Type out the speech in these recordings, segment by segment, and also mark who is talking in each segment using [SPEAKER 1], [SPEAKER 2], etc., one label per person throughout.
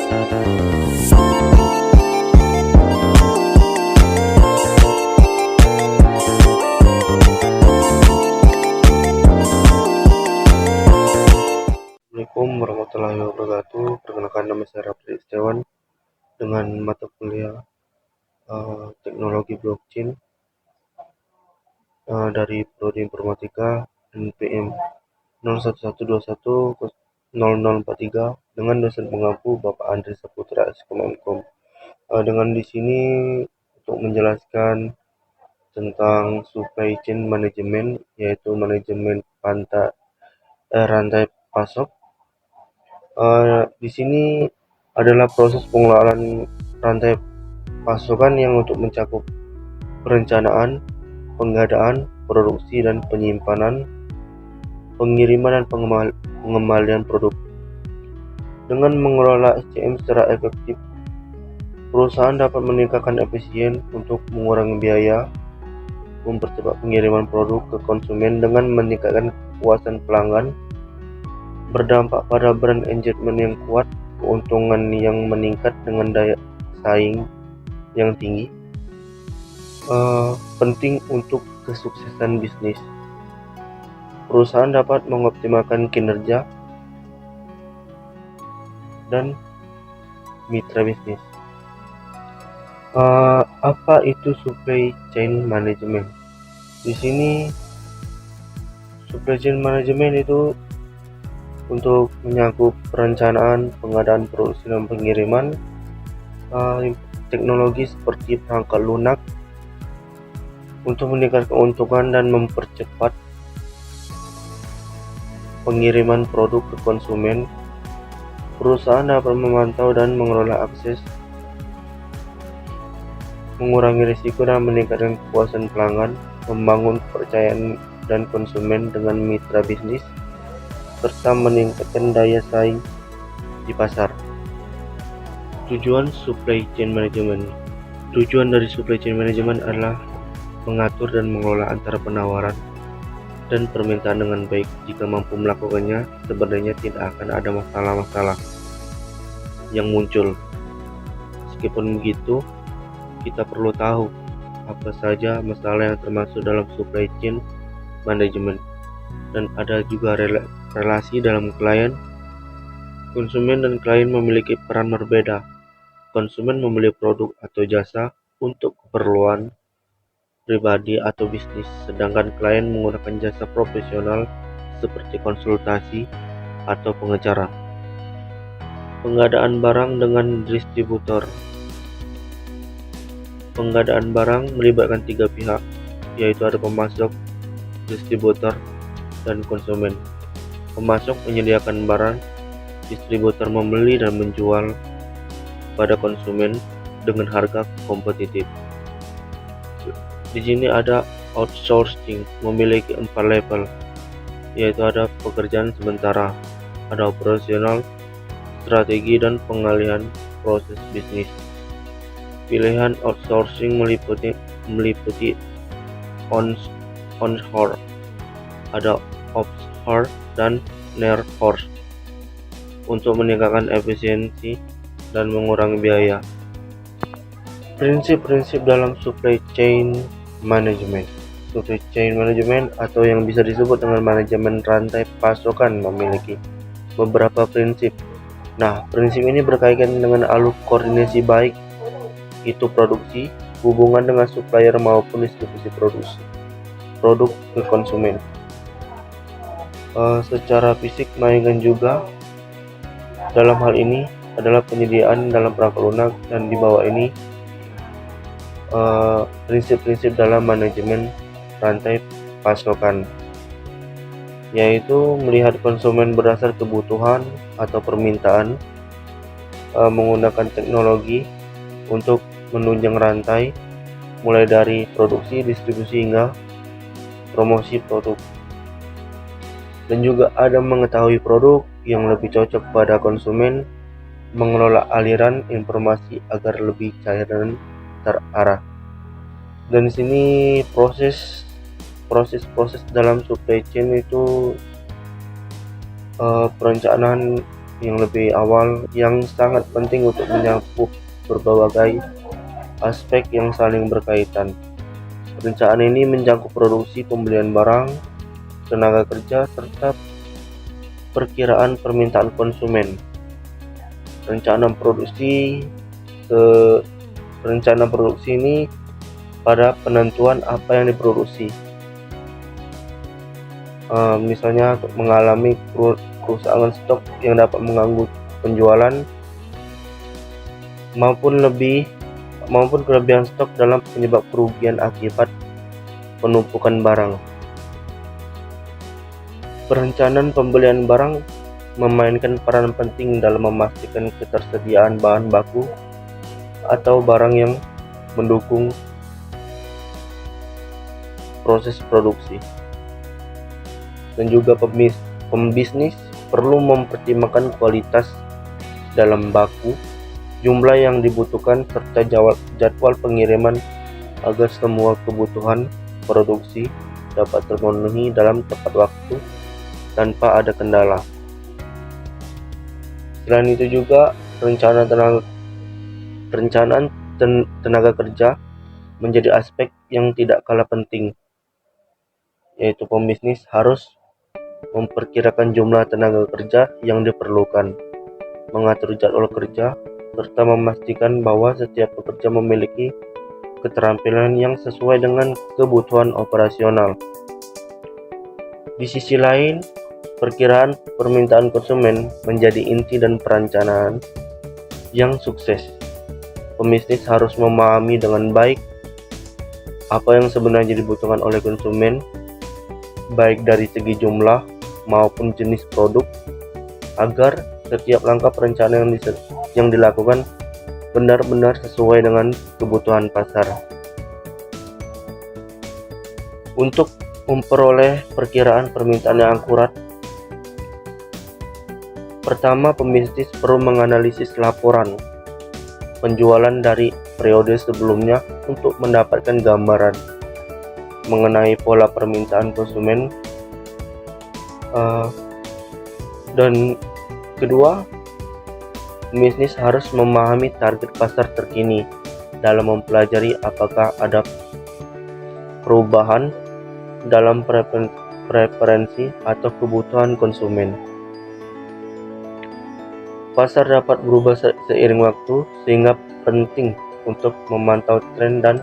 [SPEAKER 1] Assalamualaikum warahmatullahi wabarakatuh. Perkenalkan, nama saya Rafli Setiawan dengan mata kuliah teknologi blockchain dari Prodi Informatika NPM 0112100043 dengan dosen pengampu Bapak Andri Saputra Ekonom. Dengan di sini untuk menjelaskan tentang supply chain management, yaitu manajemen rantai pasok. Di sini adalah proses pengelolaan rantai pasokan yang untuk mencakup perencanaan, pengadaan, produksi dan penyimpanan, pengiriman dan pengembalian produk. Dengan mengelola SCM secara efektif, perusahaan dapat meningkatkan efisien untuk mengurangi biaya, mempercepat pengiriman produk ke konsumen dengan meningkatkan kepuasan pelanggan, berdampak pada brand engagement yang kuat, keuntungan yang meningkat dengan daya saing yang tinggi. Penting untuk kesuksesan bisnis. Perusahaan dapat mengoptimalkan kinerja dan mitra bisnis. Apa itu supply chain management? Di sini supply chain management itu untuk menyangkut perencanaan, pengadaan, produksi dan pengiriman, teknologi seperti perangkat lunak untuk meningkatkan keuntungan dan mempercepat pengiriman produk ke konsumen. Perusahaan dapat memantau dan mengelola akses, mengurangi risiko dan meningkatkan kepuasan pelanggan, membangun kepercayaan dan konsumen dengan mitra bisnis, serta meningkatkan daya saing di pasar. Tujuan supply chain management. Tujuan dari supply chain management adalah mengatur dan mengelola antara penawaran dan permintaan dengan baik. Jika mampu melakukannya, sebenarnya tidak akan ada masalah-masalah yang muncul. Meskipun begitu, kita perlu tahu apa saja masalah yang termasuk dalam supply chain management, dan ada juga relasi dalam klien. Konsumen dan klien memiliki peran berbeda. Konsumen membeli produk atau jasa untuk keperluan pribadi atau bisnis, sedangkan klien menggunakan jasa profesional seperti konsultasi atau pengacara. Pengadaan barang dengan distributor. Pengadaan barang melibatkan 3 pihak, yaitu ada pemasok, distributor, dan konsumen. Pemasok menyediakan barang, distributor membeli dan menjual pada konsumen dengan harga kompetitif. Di sini ada outsourcing, memiliki 4 level, yaitu ada pekerjaan sementara, ada operasional, strategi, dan pengalihan proses bisnis. Pilihan outsourcing meliputi onshore, ada offshore, dan nearshore untuk meningkatkan efisiensi dan mengurangi biaya. Prinsip-prinsip dalam supply chain management. Supply chain management atau yang bisa disebut dengan manajemen rantai pasokan memiliki beberapa prinsip. Nah, prinsip ini berkaitan dengan alur koordinasi baik itu produksi, hubungan dengan supplier maupun distribusi produk ke konsumen. Secara fisik melainkan juga dalam hal ini adalah penyediaan dalam perangkat lunak, dan di bawah ini prinsip-prinsip dalam manajemen rantai pasokan, yaitu melihat konsumen berdasar kebutuhan atau permintaan, menggunakan teknologi untuk menunjang rantai mulai dari produksi, distribusi hingga promosi produk, dan juga ada mengetahui produk yang lebih cocok pada konsumen, mengelola aliran informasi agar lebih cair dan terarah. Dan di sini proses dalam supply chain itu perencanaan yang lebih awal yang sangat penting untuk menyapu berbagai aspek yang saling berkaitan. Perencanaan ini mencakup produksi, pembelian barang, tenaga kerja, serta perkiraan permintaan konsumen. Rencana produksi rencana produksi ini pada penentuan apa yang diproduksi. Misalnya mengalami kerusakan stok yang dapat mengganggu penjualan maupun kelebihan stok dalam penyebab kerugian akibat penumpukan barang. Perencanaan pembelian barang memainkan peran penting dalam memastikan ketersediaan bahan baku atau barang yang mendukung proses produksi. Dan juga pembisnis perlu mempertimbangkan kualitas dalam baku, jumlah yang dibutuhkan, serta jadwal pengiriman agar semua kebutuhan produksi dapat terpenuhi dalam tepat waktu tanpa ada kendala. Selain itu juga perencanaan tenaga kerja menjadi aspek yang tidak kalah penting, yaitu pembisnis harus memperkirakan jumlah tenaga kerja yang diperlukan, mengatur jadwal kerja, serta memastikan bahwa setiap pekerja memiliki keterampilan yang sesuai dengan kebutuhan operasional. Di sisi lain, perkiraan permintaan konsumen menjadi inti dan perencanaan yang sukses. Pembisnis harus memahami dengan baik apa yang sebenarnya dibutuhkan oleh konsumen, baik dari segi jumlah maupun jenis produk, agar setiap langkah perencanaan yang dilakukan benar-benar sesuai dengan kebutuhan pasar. Untuk memperoleh perkiraan permintaan yang akurat, pertama, pembisnis perlu menganalisis laporan penjualan dari periode sebelumnya untuk mendapatkan gambaran mengenai pola permintaan konsumen. Dan kedua, bisnis harus memahami target pasar terkini dalam mempelajari apakah ada perubahan dalam preferensi atau kebutuhan konsumen. Pasar dapat berubah seiring waktu, sehingga penting untuk memantau tren dan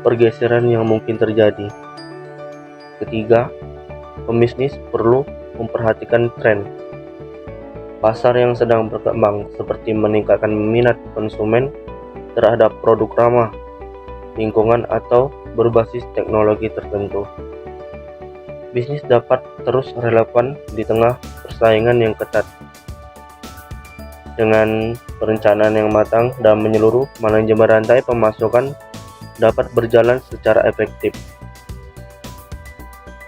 [SPEAKER 1] pergeseran yang mungkin terjadi. Ketiga, pembisnis perlu memperhatikan tren pasar yang sedang berkembang, seperti meningkatkan minat konsumen terhadap produk ramah lingkungan atau berbasis teknologi tertentu. Bisnis dapat terus relevan di tengah persaingan yang ketat. Dengan perencanaan yang matang dan menyeluruh, manajemen rantai pemasukan dapat berjalan secara efektif.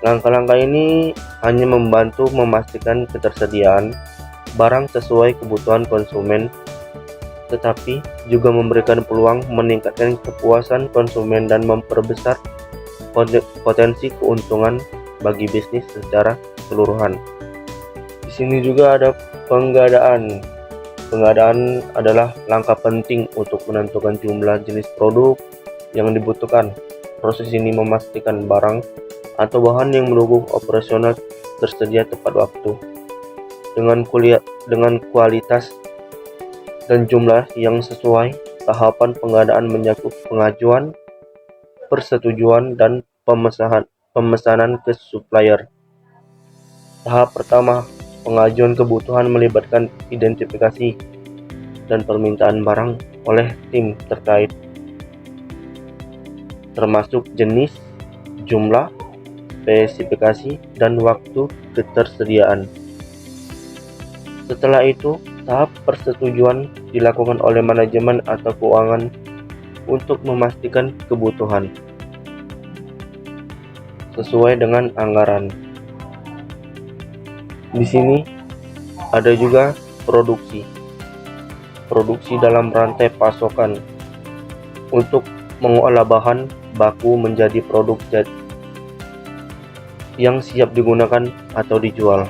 [SPEAKER 1] Langkah-langkah ini hanya membantu memastikan ketersediaan barang sesuai kebutuhan konsumen, tetapi juga memberikan peluang meningkatkan kepuasan konsumen dan memperbesar potensi keuntungan bagi bisnis secara keseluruhan. Di sini juga ada penggadaan. Penggadaan adalah langkah penting untuk menentukan jumlah jenis produk yang dibutuhkan. Proses ini memastikan barang atau bahan yang mendukung operasional tersedia tepat waktu, dengan kualitas dan jumlah yang sesuai. Tahapan penggadaan mencakup pengajuan, persetujuan, dan pemesanan ke supplier. Tahap pertama, pengajuan kebutuhan, melibatkan identifikasi dan permintaan barang oleh tim terkait, termasuk jenis, jumlah, spesifikasi, dan waktu ketersediaan. Setelah itu, tahap persetujuan dilakukan oleh manajemen atau keuangan untuk memastikan kebutuhan sesuai dengan anggaran. Di sini ada juga produksi dalam rantai pasokan untuk mengolah bahan baku menjadi produk yang siap digunakan atau dijual.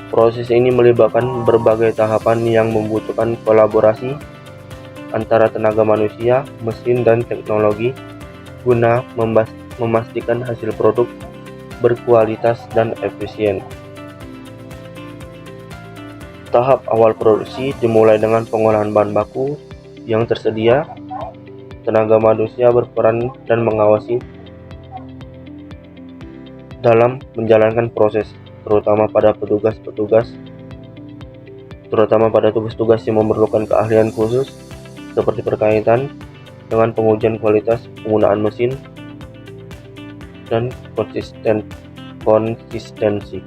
[SPEAKER 1] Proses ini melibatkan berbagai tahapan yang membutuhkan kolaborasi antara tenaga manusia, mesin, dan teknologi guna memastikan hasil produk berkualitas dan efisien. Tahap awal produksi dimulai dengan pengolahan bahan baku yang tersedia. Tenaga manusia berperan dan mengawasi dalam menjalankan proses, terutama pada tugas-tugas yang memerlukan keahlian khusus seperti berkaitan dengan pengujian kualitas, penggunaan mesin, dan konsistensi.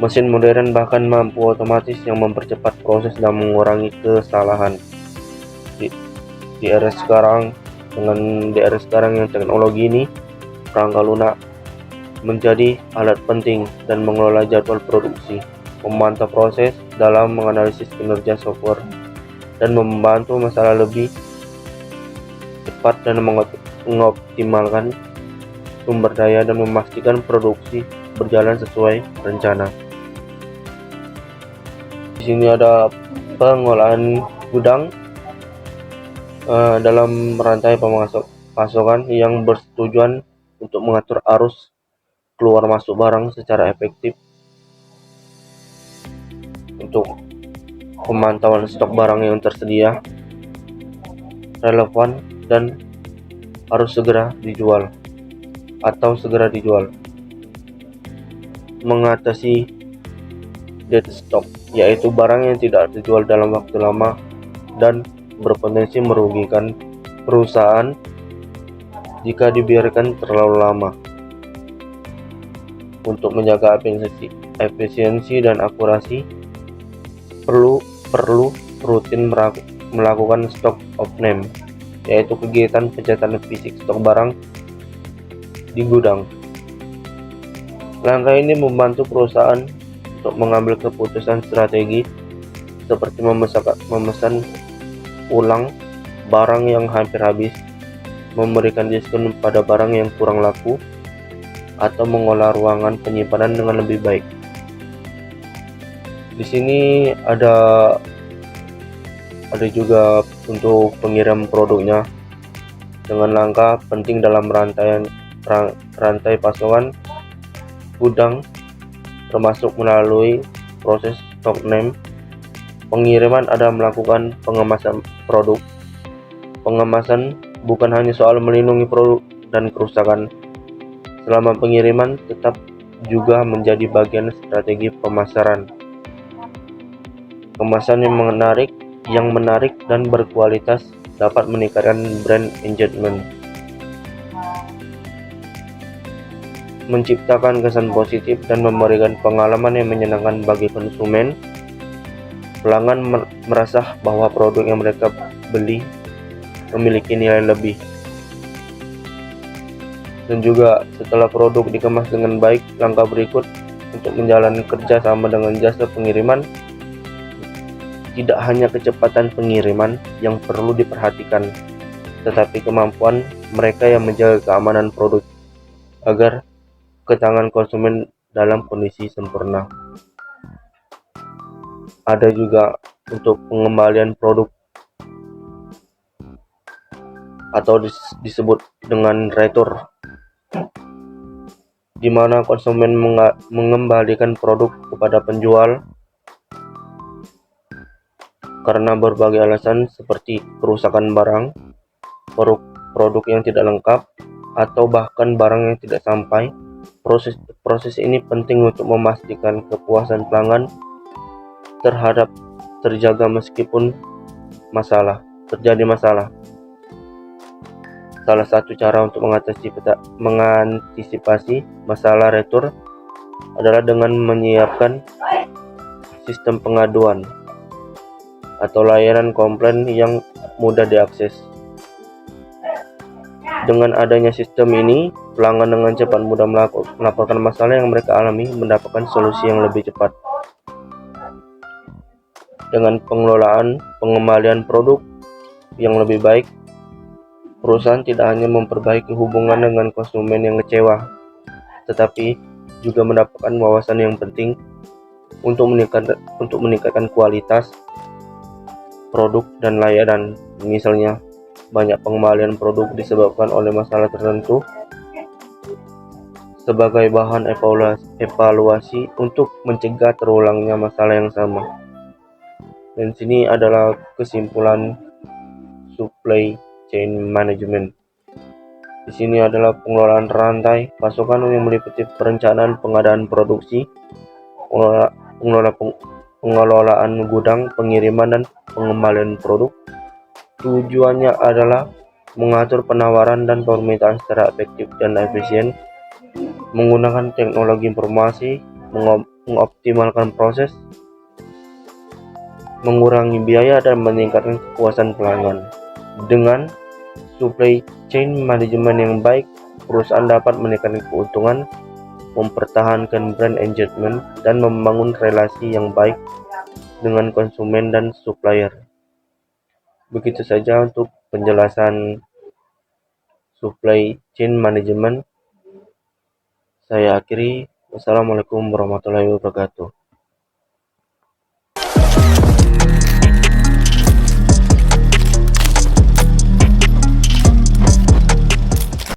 [SPEAKER 1] Mesin modern bahkan mampu otomatis yang mempercepat proses dan mengurangi kesalahan. Di era sekarang yang teknologi ini, perangkat lunak menjadi alat penting dan mengelola jadwal produksi, memantau proses dalam menganalisis kinerja software, dan membantu masalah lebih cepat dan mengoptimalkan sumber daya dan memastikan produksi berjalan sesuai rencana. Di sini ada pengolahan gudang dalam rantai pasokan yang bertujuan untuk mengatur arus keluar masuk barang secara efektif untuk pemantauan stok barang yang tersedia, relevan, dan harus segera dijual. Mengatasi dead stock, yaitu barang yang tidak dijual dalam waktu lama dan berpotensi merugikan perusahaan jika dibiarkan terlalu lama. Untuk menjaga efisiensi dan akurasi, perlu rutin melakukan stock of name, yaitu kegiatan pencatatan fisik stok barang di gudang. Langkah ini membantu perusahaan untuk mengambil keputusan strategi seperti memesan ulang barang yang hampir habis, memberikan diskon pada barang yang kurang laku, atau mengolah ruangan penyimpanan dengan lebih baik. Di sini ada juga untuk pengirim produknya dengan langkah penting dalam rantai pasokan gudang, termasuk melalui proses stock name. Pengiriman ada melakukan pengemasan produk. Pengemasan bukan hanya soal melindungi produk dan kerusakan. Selama pengiriman tetap juga menjadi bagian strategi pemasaran. Kemasan yang menarik dan berkualitas dapat meningkatkan brand engagement, menciptakan kesan positif dan memberikan pengalaman yang menyenangkan bagi konsumen. Pelanggan merasa bahwa produk yang mereka beli memiliki nilai lebih. Dan juga setelah produk dikemas dengan baik, langkah berikut untuk menjalani kerja sama dengan jasa pengiriman. Tidak hanya kecepatan pengiriman yang perlu diperhatikan, tetapi kemampuan mereka yang menjaga keamanan produk agar ke tangan konsumen dalam kondisi sempurna. Ada juga untuk pengembalian produk atau disebut dengan retur, di mana konsumen mengembalikan produk kepada penjual karena berbagai alasan seperti kerusakan barang, produk yang tidak lengkap, atau bahkan barang yang tidak sampai. Proses ini penting untuk memastikan kepuasan pelanggan terjaga meskipun terjadi masalah. Salah satu cara untuk mengantisipasi masalah retur adalah dengan menyiapkan sistem pengaduan atau layanan komplain yang mudah diakses. Dengan adanya sistem ini, pelanggan dengan cepat mudah melaporkan masalah yang mereka alami, mendapatkan solusi yang lebih cepat. Dengan pengelolaan pengembalian produk yang lebih baik, perusahaan tidak hanya memperbaiki hubungan dengan konsumen yang kecewa, tetapi juga mendapatkan wawasan yang penting untuk meningkatkan kualitas produk dan layanan. Misalnya, banyak pengembalian produk disebabkan oleh masalah tertentu, sebagai bahan evaluasi untuk mencegah terulangnya masalah yang sama. Dan sini adalah kesimpulan supply chain management. Di sini adalah pengelolaan rantai pasokan yang meliputi perencanaan pengadaan produksi, pengelolaan gudang, pengiriman, dan pengembalian produk. Tujuannya adalah mengatur penawaran dan permintaan secara efektif dan efisien, menggunakan teknologi informasi, mengoptimalkan proses, mengurangi biaya, dan meningkatkan kepuasan pelanggan. Dengan supply chain management yang baik, perusahaan dapat meningkatkan keuntungan, mempertahankan brand engagement, dan membangun relasi yang baik dengan konsumen dan supplier. Begitu saja untuk penjelasan supply chain management. Saya akhiri. Wassalamualaikum warahmatullahi wabarakatuh.